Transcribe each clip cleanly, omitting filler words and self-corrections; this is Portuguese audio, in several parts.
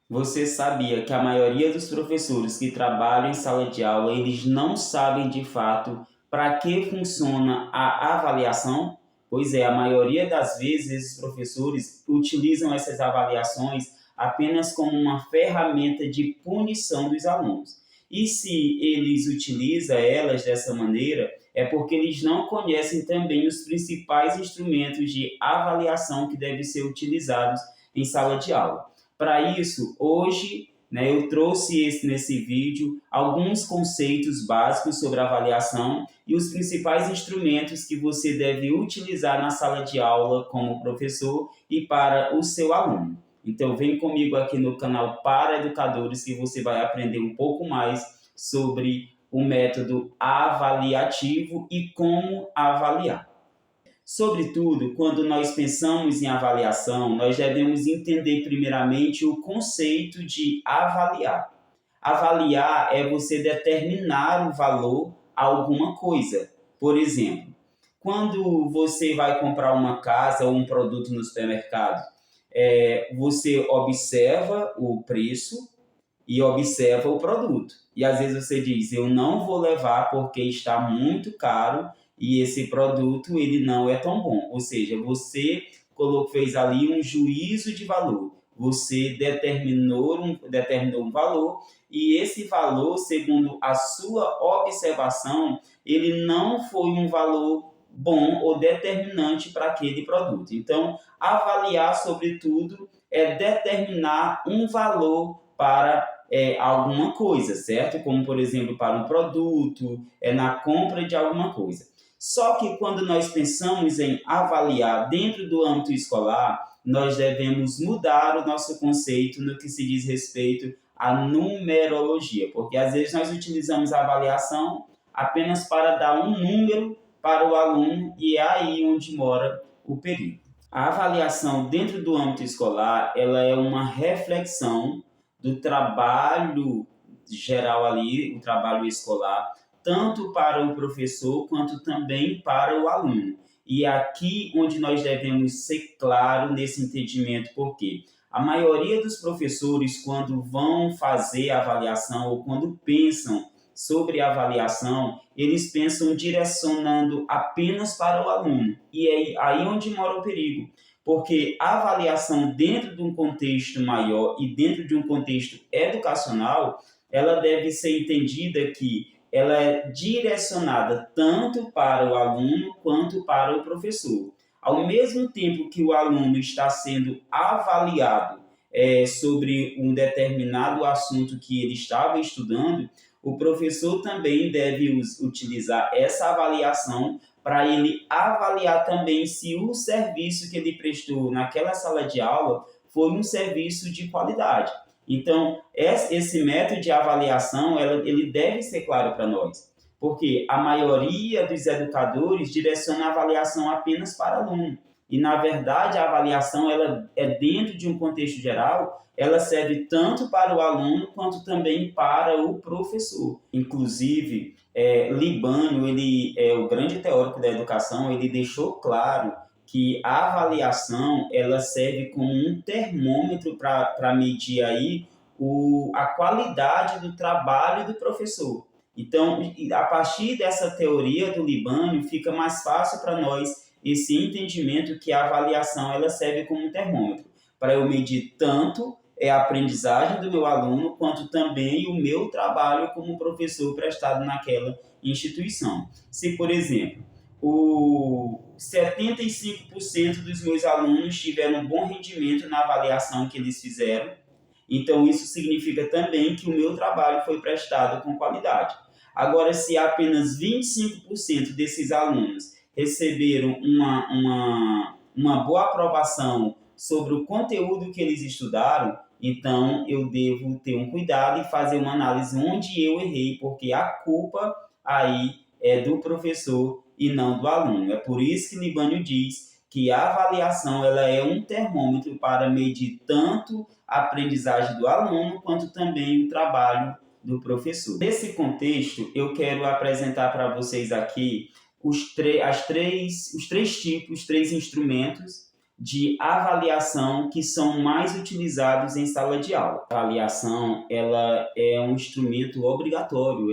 Você sabia que a maioria dos professores que trabalham em sala de aula, eles não sabem de fato para que funciona a avaliação? Pois é, a maioria das vezes esses professores utilizam essas avaliações apenas como uma ferramenta de punição dos alunos. E se eles utilizam elas dessa maneira, é porque eles não conhecem também os principais instrumentos de avaliação que devem ser utilizados em sala de aula. Para isso, hoje, eu trouxe nesse vídeo alguns conceitos básicos sobre avaliação e os principais instrumentos que você deve utilizar na sala de aula como professor e para o seu aluno. Então, vem comigo aqui no canal Para Educadores que você vai aprender um pouco mais sobre o método avaliativo e como avaliar. Sobretudo, quando nós pensamos em avaliação, nós devemos entender primeiramente o conceito de avaliar. Avaliar é você determinar o valor a alguma coisa. Por exemplo, quando você vai comprar uma casa ou um produto no supermercado, você observa o preço e observa o produto. E às vezes você diz, eu não vou levar porque está muito caro e esse produto ele não é tão bom. Ou seja, você fez ali um juízo de valor. Você determinou um valor e esse valor, segundo a sua observação, ele não foi um valor bom ou determinante para aquele produto. Então, avaliar, sobretudo, é determinar um valor para alguma coisa, certo? Como, por exemplo, para um produto, na compra de alguma coisa. Só que quando nós pensamos em avaliar dentro do âmbito escolar, nós devemos mudar o nosso conceito no que se diz respeito à numerologia, porque às vezes nós utilizamos a avaliação apenas para dar um número para o aluno e é aí onde mora o perigo. A avaliação dentro do âmbito escolar, ela é uma reflexão do trabalho geral ali, o trabalho escolar, tanto para o professor quanto também para o aluno. E é aqui onde nós devemos ser claros nesse entendimento, porque a maioria dos professores, quando vão fazer a avaliação ou quando pensam sobre a avaliação, eles pensam direcionando apenas para o aluno. E é aí onde mora o perigo, porque a avaliação dentro de um contexto maior e dentro de um contexto educacional, ela deve ser entendida que ela é direcionada tanto para o aluno quanto para o professor. Ao mesmo tempo que o aluno está sendo avaliado sobre um determinado assunto que ele estava estudando, o professor também deve utilizar essa avaliação para ele avaliar também se o serviço que ele prestou naquela sala de aula foi um serviço de qualidade. Então, esse método de avaliação, ele deve ser claro para nós, porque a maioria dos educadores direciona a avaliação apenas para aluno. E, na verdade, a avaliação ela é dentro de um contexto geral, ela serve tanto para o aluno quanto também para o professor. Inclusive, Libânio, ele é o grande teórico da educação, ele deixou claro que a avaliação ela serve como um termômetro para medir aí a qualidade do trabalho do professor. Então, a partir dessa teoria do Libânio, fica mais fácil para nós esse entendimento que a avaliação ela serve como um termômetro, para eu medir tanto a aprendizagem do meu aluno, quanto também o meu trabalho como professor prestado naquela instituição. Se, por exemplo, 75% dos meus alunos tiveram um bom rendimento na avaliação que eles fizeram, então isso significa também que o meu trabalho foi prestado com qualidade. Agora, se apenas 25% desses alunos receberam uma boa aprovação sobre o conteúdo que eles estudaram, então eu devo ter um cuidado e fazer uma análise onde eu errei, porque a culpa aí é do professor e não do aluno. É por isso que Libânio diz que a avaliação ela é um termômetro para medir tanto a aprendizagem do aluno quanto também o trabalho do professor. Nesse contexto, eu quero apresentar para vocês aqui os três instrumentos de avaliação que são mais utilizados em sala de aula. A avaliação ela é um instrumento obrigatório,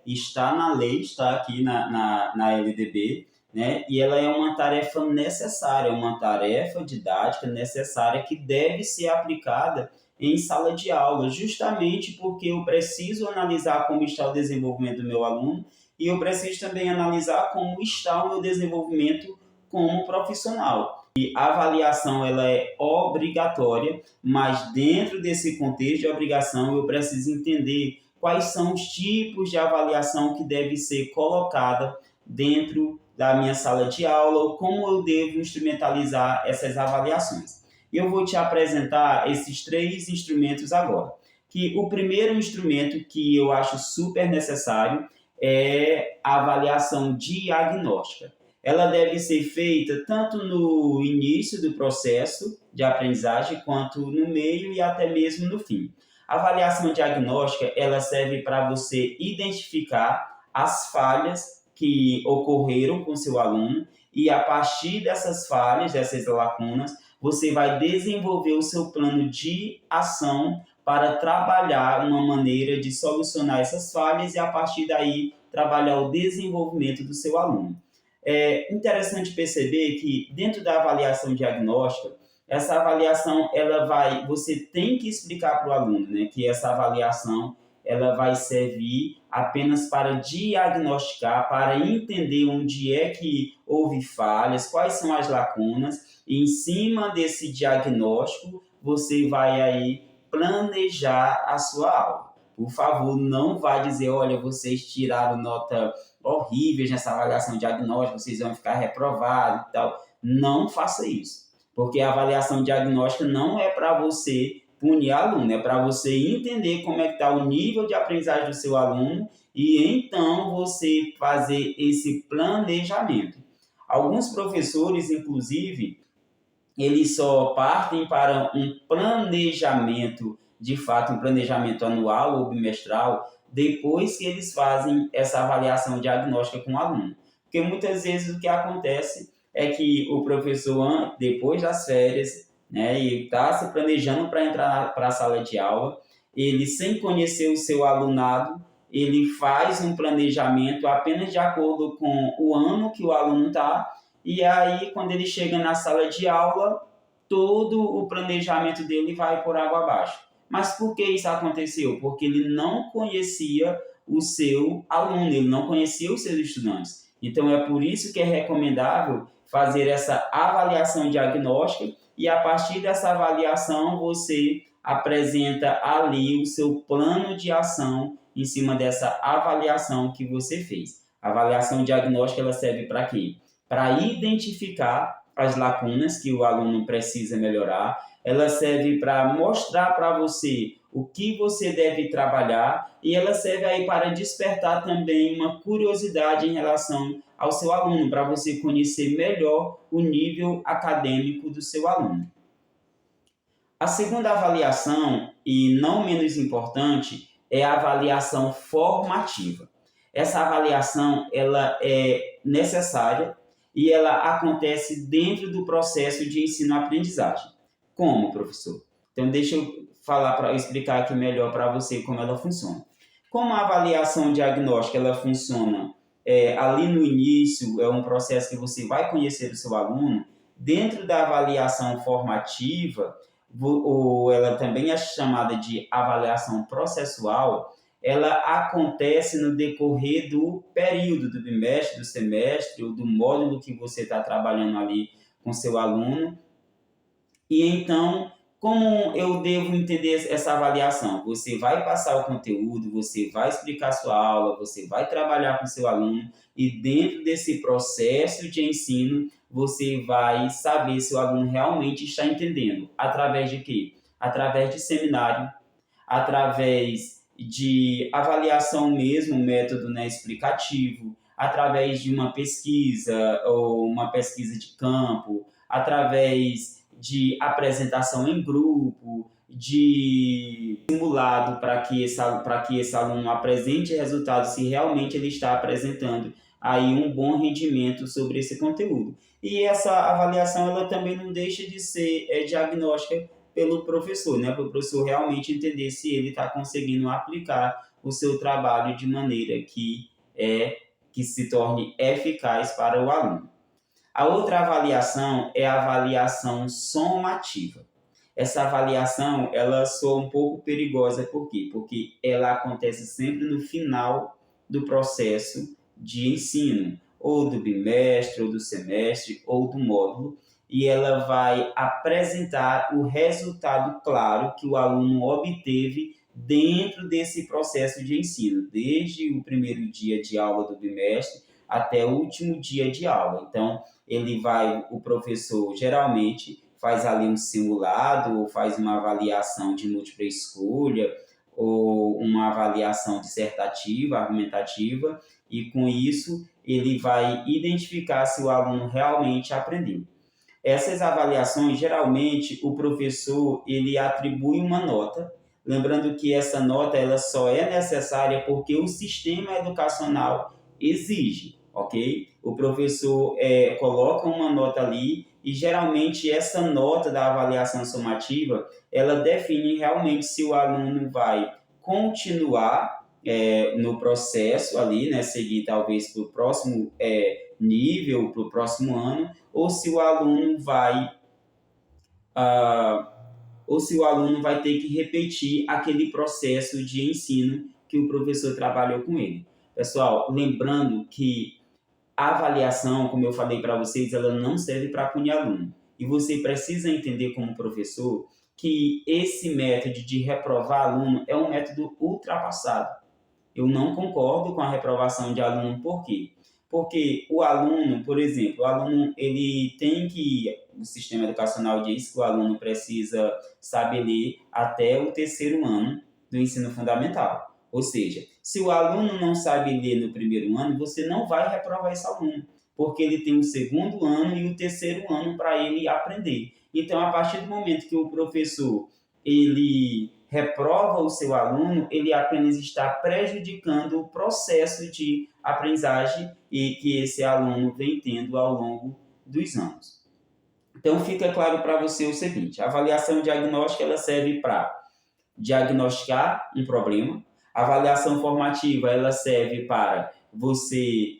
está na lei, está aqui na LDB, né? E ela é uma tarefa necessária, uma tarefa didática necessária que deve ser aplicada em sala de aula, justamente porque eu preciso analisar como está o desenvolvimento do meu aluno e eu preciso também analisar como está o meu desenvolvimento como profissional. E a avaliação ela é obrigatória, mas dentro desse contexto de obrigação eu preciso entender quais são os tipos de avaliação que deve ser colocada dentro da minha sala de aula, ou como eu devo instrumentalizar essas avaliações. Eu vou te apresentar esses 3 instrumentos agora. Que o primeiro instrumento que eu acho super necessário é a avaliação diagnóstica. Ela deve ser feita tanto no início do processo de aprendizagem, quanto no meio e até mesmo no fim. A avaliação diagnóstica ela serve para você identificar as falhas que ocorreram com seu aluno e a partir dessas falhas, dessas lacunas, você vai desenvolver o seu plano de ação para trabalhar uma maneira de solucionar essas falhas e a partir daí trabalhar o desenvolvimento do seu aluno. É interessante perceber que dentro da avaliação diagnóstica, essa avaliação você tem que explicar para o aluno, né, que essa avaliação ela vai servir apenas para diagnosticar, para entender onde é que houve falhas, quais são as lacunas, e em cima desse diagnóstico você vai aí planejar a sua aula. Por favor, não vá dizer, olha, vocês tiraram nota horríveis nessa avaliação diagnóstica, vocês vão ficar reprovados e tal. Não faça isso, porque a avaliação diagnóstica não é para você punir aluno, é para você entender como é que está o nível de aprendizagem do seu aluno e então você fazer esse planejamento. Alguns professores, inclusive, eles só partem para um planejamento, de fato, um planejamento anual ou bimestral, depois que eles fazem essa avaliação diagnóstica com o aluno. Porque muitas vezes o que acontece é que o professor, depois das férias, né, e está se planejando para entrar para a sala de aula, ele, sem conhecer o seu alunado, ele faz um planejamento apenas de acordo com o ano que o aluno está, e aí, quando ele chega na sala de aula, todo o planejamento dele vai por água abaixo. Mas por que isso aconteceu? Porque ele não conhecia o seu aluno, ele não conhecia os seus estudantes. Então, é por isso que é recomendável fazer essa avaliação diagnóstica e, a partir dessa avaliação, você apresenta ali o seu plano de ação em cima dessa avaliação que você fez. A avaliação diagnóstica ela serve para quê? Para identificar as lacunas que o aluno precisa melhorar, ela serve para mostrar para você o que você deve trabalhar e ela serve aí para despertar também uma curiosidade em relação ao seu aluno, para você conhecer melhor o nível acadêmico do seu aluno. A segunda avaliação, e não menos importante, é a avaliação formativa. Essa avaliação ela é necessária e ela acontece dentro do processo de ensino-aprendizagem. Como, professor? Então, deixa eu explicar aqui melhor para você como ela funciona. Como a avaliação diagnóstica ela funciona ali no início, é um processo que você vai conhecer o seu aluno, dentro da avaliação formativa, ou ela também é chamada de avaliação processual, ela acontece no decorrer do período, do bimestre, do semestre, ou do módulo que você está trabalhando ali com seu aluno. E então, como eu devo entender essa avaliação? Você vai passar o conteúdo, você vai explicar a sua aula, você vai trabalhar com seu aluno e dentro desse processo de ensino, você vai saber se o aluno realmente está entendendo. Através de quê? Através de seminário, através de avaliação mesmo, método, né, explicativo, através de uma pesquisa ou uma pesquisa de campo, através de apresentação em grupo, de simulado para que esse aluno apresente resultados se realmente ele está apresentando aí um bom rendimento sobre esse conteúdo. E essa avaliação ela também não deixa de ser diagnóstica pelo professor, né? Para o professor realmente entender se ele está conseguindo aplicar o seu trabalho de maneira que se torne eficaz para o aluno. A outra avaliação é a avaliação somativa. Essa avaliação, ela soa um pouco perigosa, por quê? Porque ela acontece sempre no final do processo de ensino, ou do bimestre, ou do semestre, ou do módulo, e ela vai apresentar o resultado claro que o aluno obteve dentro desse processo de ensino, desde o primeiro dia de aula do bimestre até o último dia de aula. Então, o professor geralmente faz ali um simulado, ou faz uma avaliação de múltipla escolha, ou uma avaliação dissertativa, argumentativa, e com isso ele vai identificar se o aluno realmente aprendeu. Essas avaliações, geralmente, o professor ele atribui uma nota, lembrando que essa nota ela só é necessária porque o sistema educacional exige, ok? O professor coloca uma nota ali e, geralmente, essa nota da avaliação somativa, ela define realmente se o aluno vai continuar no processo ali, né, seguir talvez para o próximo nível, para o próximo ano, ou se o aluno vai ter que repetir aquele processo de ensino que o professor trabalhou com ele. Pessoal, lembrando que a avaliação, como eu falei para vocês, ela não serve para punir aluno. E você precisa entender como professor que esse método de reprovar aluno é um método ultrapassado. Eu não concordo com a reprovação de aluno, por quê? Porque o aluno, por exemplo, o sistema educacional diz que o aluno precisa saber ler até o terceiro ano do ensino fundamental. Ou seja, se o aluno não sabe ler no primeiro ano, você não vai reprovar esse aluno, porque ele tem o segundo ano e o terceiro ano para ele aprender. Então, a partir do momento que o professor ele reprova o seu aluno, ele apenas está prejudicando o processo de aprendizagem e que esse aluno vem tendo ao longo dos anos. Então, fica claro para você o seguinte: a avaliação diagnóstica ela serve para diagnosticar um problema, a avaliação formativa ela serve para você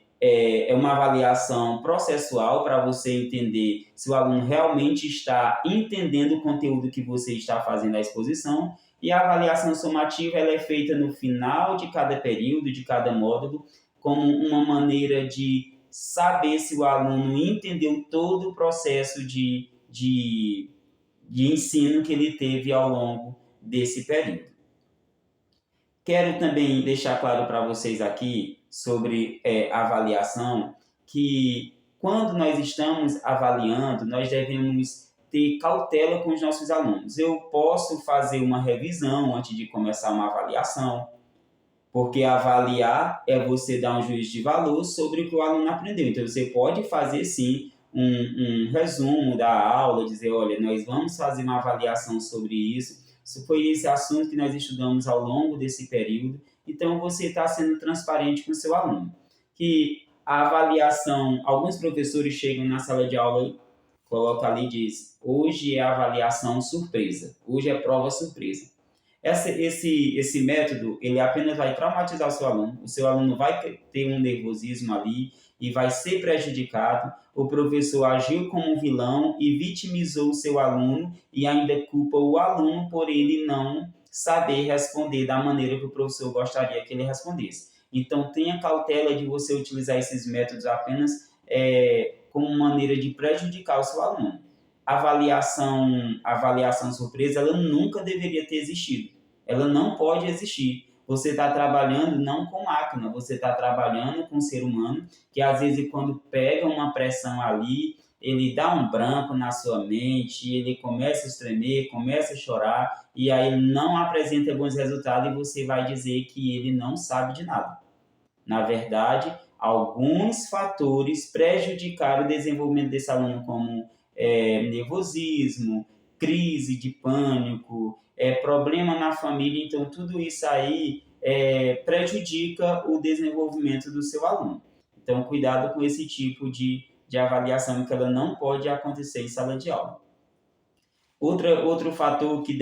uma avaliação processual para você entender se o aluno realmente está entendendo o conteúdo que você está fazendo à exposição, e a avaliação somativa ela é feita no final de cada período, de cada módulo, como uma maneira de saber se o aluno entendeu todo o processo de ensino que ele teve ao longo desse período. Quero também deixar claro para vocês aqui sobre avaliação, que quando nós estamos avaliando, nós devemos ter cautela com os nossos alunos. Eu posso fazer uma revisão antes de começar uma avaliação, porque avaliar é você dar um juízo de valor sobre o que o aluno aprendeu. Então, você pode fazer, sim, um resumo da aula, dizer, olha, nós vamos fazer uma avaliação sobre isso, foi esse assunto que nós estudamos ao longo desse período. Então, você está sendo transparente com o seu aluno. Que a avaliação, alguns professores chegam na sala de aula, colocam ali e dizem, hoje é avaliação surpresa, hoje é prova surpresa. Esse método, ele apenas vai traumatizar o seu aluno vai ter um nervosismo ali e vai ser prejudicado. O professor agiu como um vilão e vitimizou o seu aluno e ainda culpa o aluno por ele não saber responder da maneira que o professor gostaria que ele respondesse. Então, tenha cautela de você utilizar esses métodos apenas como maneira de prejudicar o seu aluno. A avaliação surpresa, ela nunca deveria ter existido. Ela não pode existir. Você está trabalhando não com máquina, você está trabalhando com ser humano, que às vezes quando pega uma pressão ali, ele dá um branco na sua mente, ele começa a estremer, começa a chorar, e aí ele não apresenta bons resultados e você vai dizer que ele não sabe de nada. Na verdade, alguns fatores prejudicaram o desenvolvimento desse aluno, como nervosismo, crise de pânico, problema na família. Então, tudo isso aí prejudica o desenvolvimento do seu aluno. Então, cuidado com esse tipo de avaliação, que ela não pode acontecer em sala de aula. Outro fator que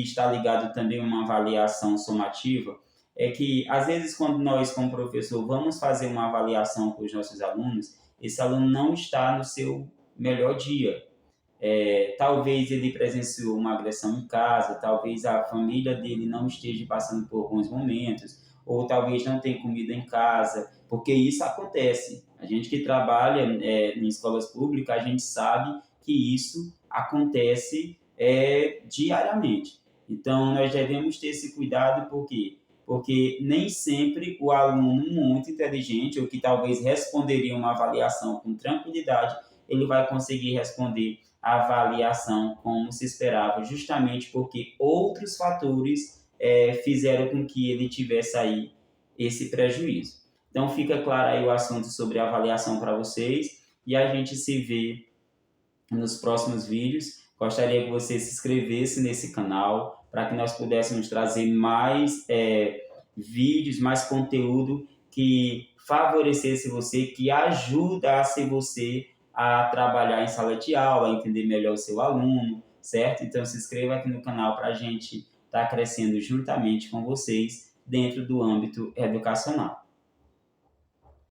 está ligado também a uma avaliação somativa é que, às vezes, quando nós, como professor, vamos fazer uma avaliação com os nossos alunos, esse aluno não está no seu melhor dia. Talvez ele presenciou uma agressão em casa, talvez a família dele não esteja passando por bons momentos, ou talvez não tenha comida em casa, porque isso acontece. A gente que trabalha em escolas públicas, a gente sabe que isso acontece diariamente. Então, nós devemos ter esse cuidado, por quê? Porque nem sempre o aluno muito inteligente, ou que talvez responderia uma avaliação com tranquilidade, ele vai conseguir responder a avaliação como se esperava, justamente porque outros fatores fizeram com que ele tivesse aí esse prejuízo. Então, fica claro aí o assunto sobre avaliação para vocês, e a gente se vê nos próximos vídeos. Gostaria que você se inscrevesse nesse canal para que nós pudéssemos trazer mais vídeos, mais conteúdo que favorecesse você, que ajudasse você a trabalhar em sala de aula, a entender melhor o seu aluno, certo? Então se inscreva aqui no canal para a gente estar crescendo juntamente com vocês dentro do âmbito educacional.